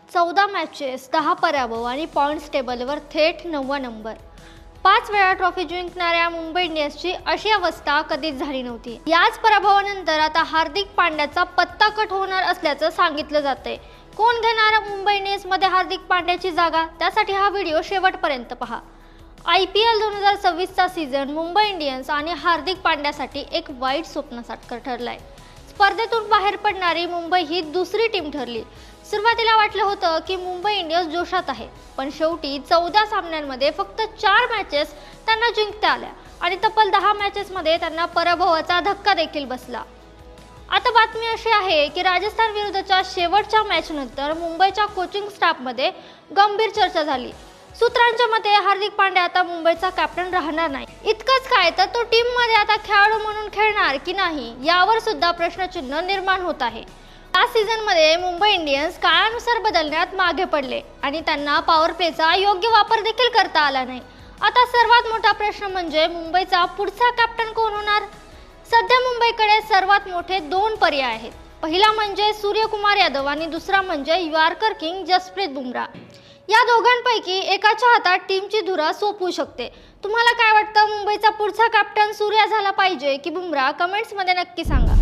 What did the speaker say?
14 matches, 10 पराभव आणि points टेबलवर थेट 9वा नंबर. 5 वेळा ट्रॉफी जिंकणाऱ्या मुंबई इंडियन्सची अशी अवस्था कधीच झाली नव्हती. याच पराभवानंतर आता हार्दिक पांड्याचा पत्ता कट होणार असल्याचं सांगितलं जातंय. कोण घेणार मुंबई इंडियन्समध्ये हार्दिक पांड्याची जागा? त्यासाठी हा व्हिडिओ शेवटपर्यंत पहा. IPL 2026चा सीझन मुंबई इंडियन्स आणि हार्दिक पांड्यासाठी एक वाईट स्वप्नासारखं ठरलाय. स्पर्धेतून बाहेर पडणारी मुंबई ही दुसरी टीम ठरली. सुरुवातीला वाटलं होतं की मुंबई इंडियन्स जोशात आहे, पण शेवटी 14 सामन्यांमध्ये फक्त 4 मॅचेस त्यांना जिंकता आल्या आणि तब्बल 10 मॅचेसमध्ये त्यांना पराभवाचा धक्का देखील बसला. आता बातमी अशी आहे की राजस्थान विरुद्धच्या शेवटच्या मॅचनंतर मुंबईच्या कोचिंग स्टाफमध्ये गंभीर चर्चा झाली. सूत्रांच्या मते हार्दिक पांड्या आता मुंबईचा कॅप्टन राहणार नाही. इतकंच काय तर तो टीममध्ये आता खेळाडू म्हणून खेळणार की नाही यावर सुद्धा प्रश्नचिन्ह निर्माण होत आहे. या सीझनमध्ये मुंबई इंडियन्स काळानुसार बदलण्यात मागे पडले आणि त्यांना पॉवर प्लेचा योग्य वापर देखील करता आला नाही. आता सर्वात मोठा प्रश्न म्हणजे मुंबईचा पुढचा कॅप्टन कोण होणार? सध्या मुंबईकडे सर्वात मोठे 2 पर्याय आहेत. पहिला म्हणजे सूर्यकुमार यादव आणि दुसरा म्हणजे यॉर्कर किंग जसप्रीत बुमराह. या दोघांपैकी एकाच्या हातात टीमची धुरा सोपवू शकते. तुम्हाला काय वाटतं, मुंबईचा पुढचा कॅप्टन सूर्या झाला पाहिजे की बुमराह? कमेंट्समध्ये नक्की सांगा.